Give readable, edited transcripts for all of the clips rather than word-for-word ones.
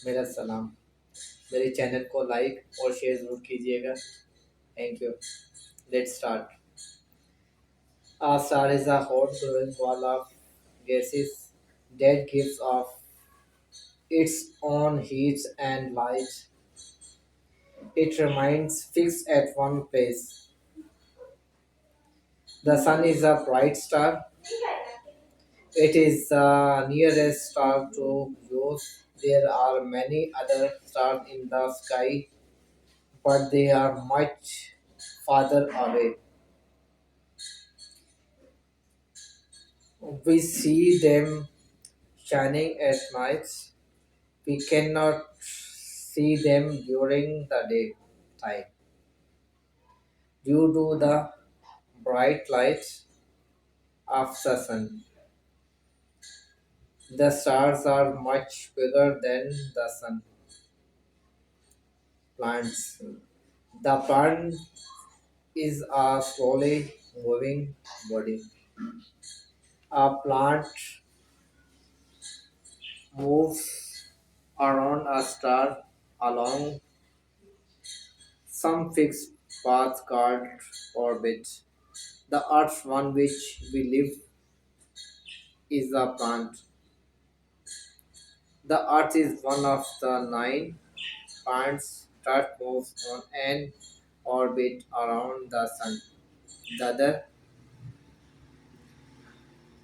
मेरा सलाम। मेरे चैनल को लाइक और शेयर ज़रूर कीजिएगा। Thank you. Let's start. A star is a hot glowing ball of gases that gives off its own heat and light. It remains fixed at one place. The sun is a bright star. It is the nearest star to us. There are many other stars in the sky, but they are much farther away. We see them shining at night. We cannot see them during the daytime due to the bright light of the sun. The stars are much bigger than the sun. Plants. The plant is a slowly moving body. A plant moves around a star along some fixed path called orbit. The Earth on which we live is a plant. The Earth is one of the nine planets that moves on an orbit around the Sun. The other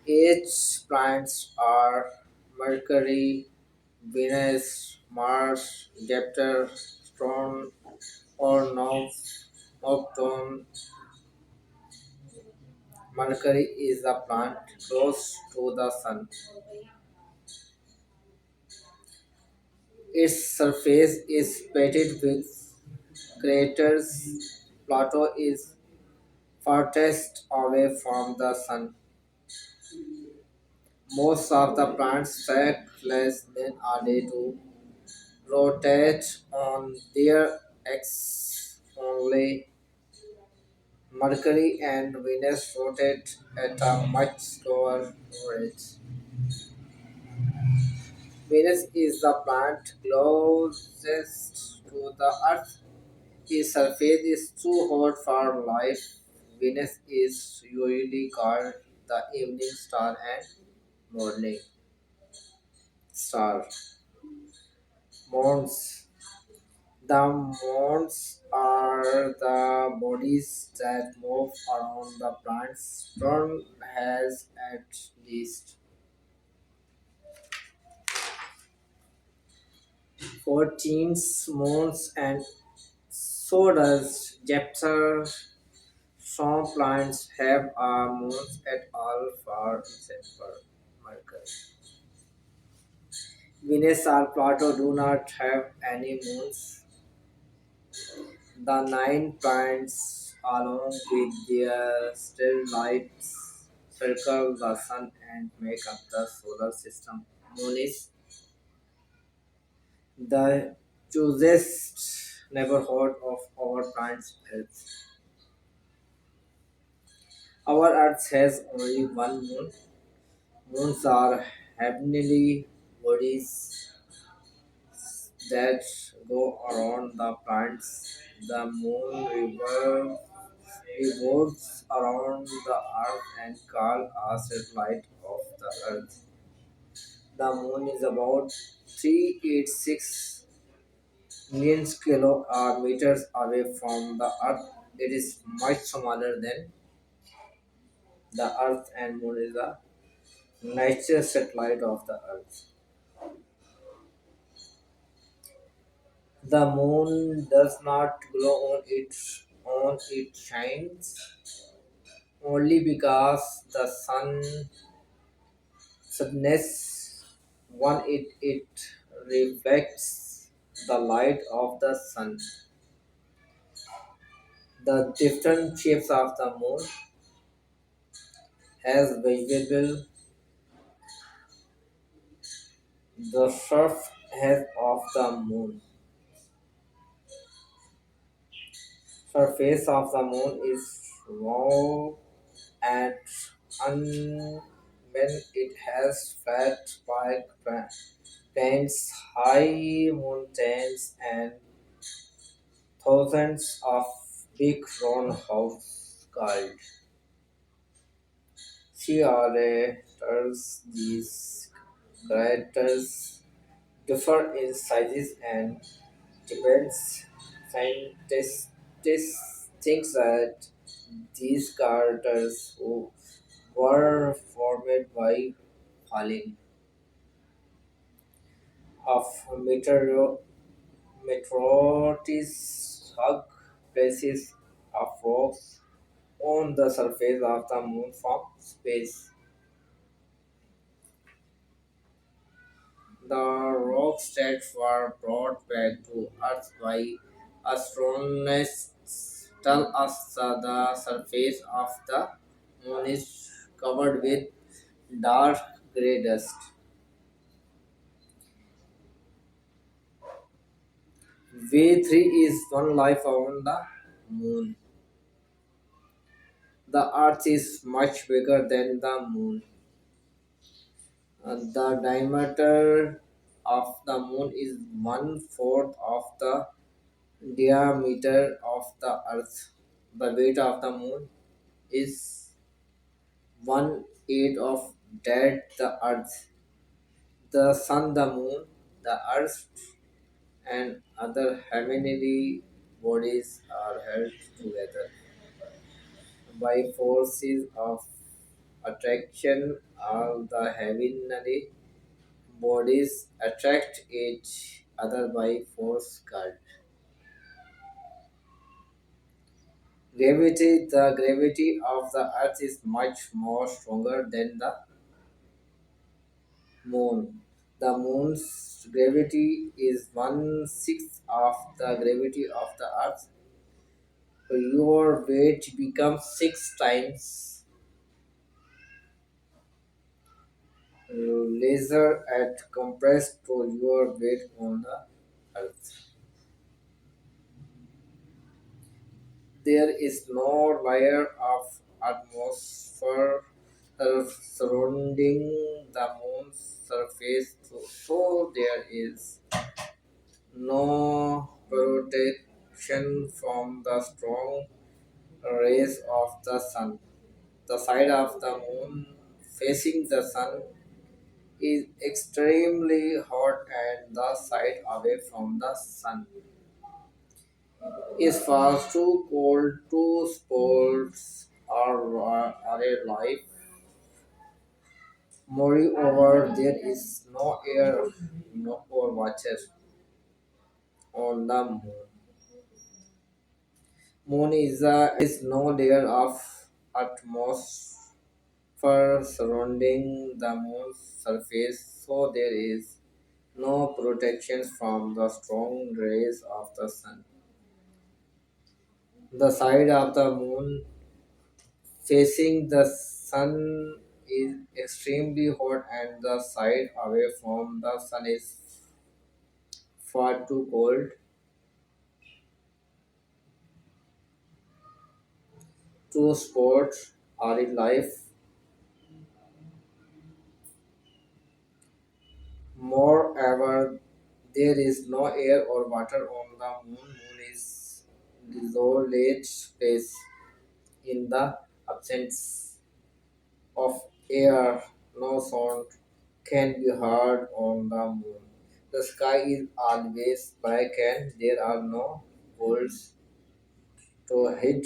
eight planets are Mercury, Venus, Mars, Jupiter, Saturn, or Neptune. Mercury is a planet close to the Sun. Its surface is spotted with craters. Pluto is farthest away from the Sun. Most of the planets take less than a day to rotate on their axis. Only Mercury and Venus rotate at a much slower rate. Venus is the planet closest to the Earth. Its surface is too hot for life. Venus is usually called the evening star and morning star. Moons. The moons are the bodies that move around the planet. Saturn has at least 14 moons, and so does Jupiter. Some planets have moons at all for example Mercury. Venus or Pluto do not have any moons. The nine planets, along with their satellites, circle the Sun and make up the solar system. Moon is the choosest neighborhood of our planet's Earth. Our Earth has only one moon. Moons are heavenly bodies that go around the planets. The moon revolves around the earth and called a satellite of the earth. The moon is about 386 million kilometers away from the earth. It is much smaller than the earth, and moon is a natural satellite of the earth. The moon does not glow on its own, it shines only because the sun's when it reflects the light of the sun. The different shapes of the moon as visible the surface of the moon. Surface of the moon is round and un when it has flat spike Plains, high mountains, and thousands of big round houses called craters. These craters differ in sizes and depends. Scientists think that these craters were formed by falling of meteorites hug places of rocks on the surface of the moon from space. The rocks that were brought back to Earth by astronomers tell us that the surface of the moon is covered with dark gray dust. V3 is one life on the moon. The Earth is much bigger than the moon. The diameter of the moon is one fourth of the diameter of the Earth. The weight of the moon is one eighth of that the Earth. The sun, the moon, the Earth, and other heavenly bodies are held together by forces of attraction. All the heavenly bodies attract each other by force called gravity. The gravity of the earth is much more stronger than the moon. The moon's gravity is one sixth of the gravity of the earth. Your weight becomes six times lesser at compressed to your weight on the earth. There is no layer of atmosphere surrounding the moon's surface, so there is no protection from the strong rays of the sun. The side of the moon facing the sun is extremely hot, and the side away from the sun is far too cold to sports or a life. Moreover, there is no air no or water on the moon. Moon is no layer of atmosphere surrounding the moon's surface, so there is no protection from the strong rays of the sun. The side of the moon facing the sun is extremely hot, and the side away from the sun is far too cold. Two sports are in life. Moreover, there is no air or water on the moon. Moon is desolate space. In the absence of air, no sound can be heard on the moon. The sky is always black and there are no holes to hit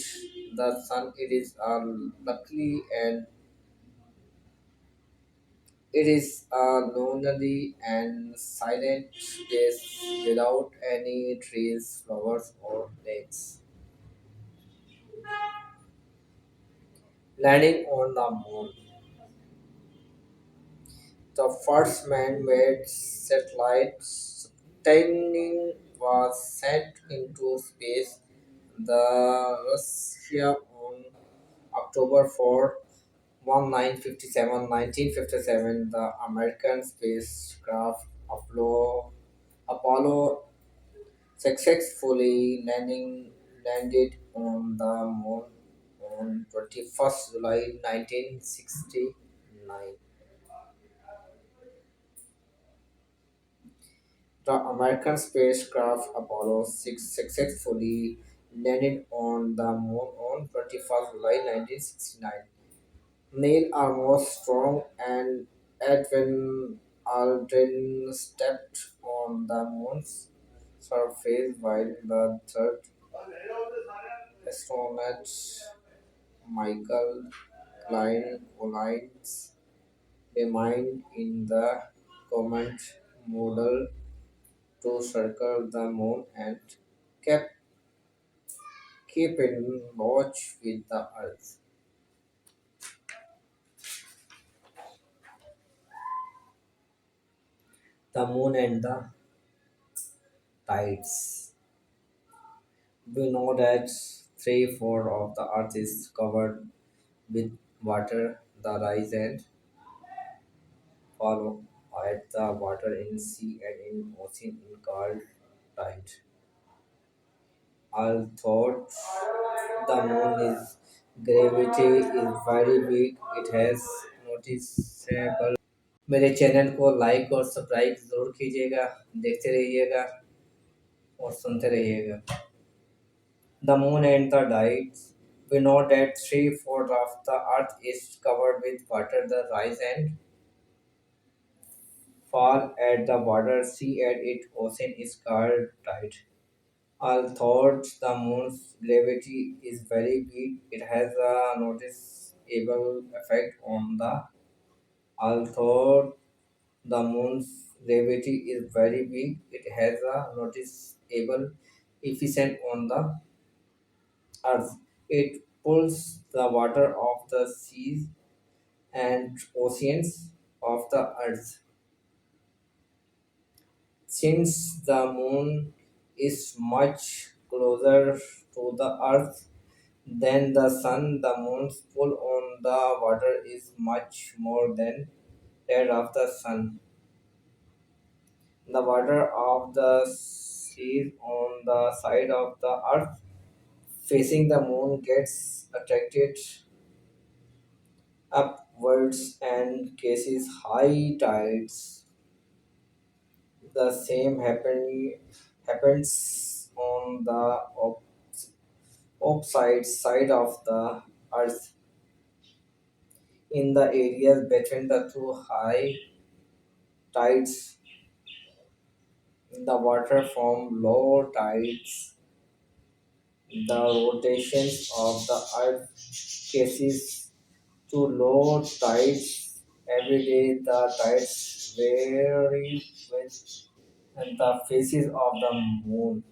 the sun. It is luckily and it is a lonely and silent place without any trees, flowers, or lakes. Landing on the moon. The first man-made satellite Sputnik was sent into space. The Russia on October 4, 1957, the American spacecraft Apollo successfully landed on the moon on 21st July 1969. The American spacecraft Apollo 6 successfully landed on the moon on 21st July 1969. Neil Armstrong and Edwin Aldrin stepped on the moon's surface while the third astronaut Michael Collins remained in the command module to circle the moon and kept keep in watch with the Earth, the moon, and the tides. We know that three-fourths of the Earth is covered with water. The rise and fall at the water in sea and in ocean in called tide. Although the moon is gravity is very weak, it has noticeable. मेरे channel को like और subscribe जरूर कीजिएगा, देखते रहिएगा और सुनते रहिएगा. The moon and the tides. We know that three-fourths of the earth is covered with water. The rise and fall at the water, sea and its ocean is called tide. Although the moon's gravity is very weak, it has a noticeable effect on the. Although the moon's gravity is very weak, it has a noticeable effect on the Earth. It pulls the water of the seas and oceans of the Earth. Since the moon is much closer to the Earth than the sun, the moon's pull on the water is much more than that of the sun. The water of the seas on the side of the Earth facing the moon gets attracted upwards and cases high tides. The same happens on the opposite side of the earth in the areas between the two high tides. The water from low tides, the rotations of the earth cases to low tides. Every day the tides vary with and the phases of the moon.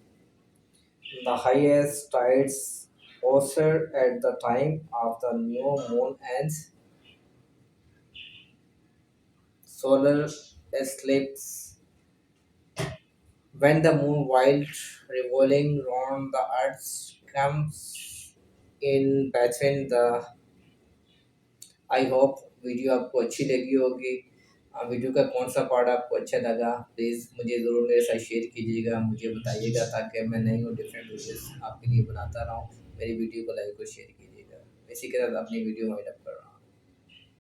The highest tides occur at the time of the new moon and solar eclipse, when the moon, while revolving around the earth, comes in between the. I hope video आपको अच्छी लगी होगी. Video का कौन सा part आपको अच्छा लगा प्लीज़ मुझे ज़रूर मेरे साथ शेयर कीजिएगा, मुझे बताइएगा ताकि मैं नई और डिफरेंट वीडियोस आपके लिए बनाता रहूँ. मेरी वीडियो को लाइक और शेयर कीजिएगा. इसी के साथ अपनी वीडियो वाइंड अप कर रहा हूँ.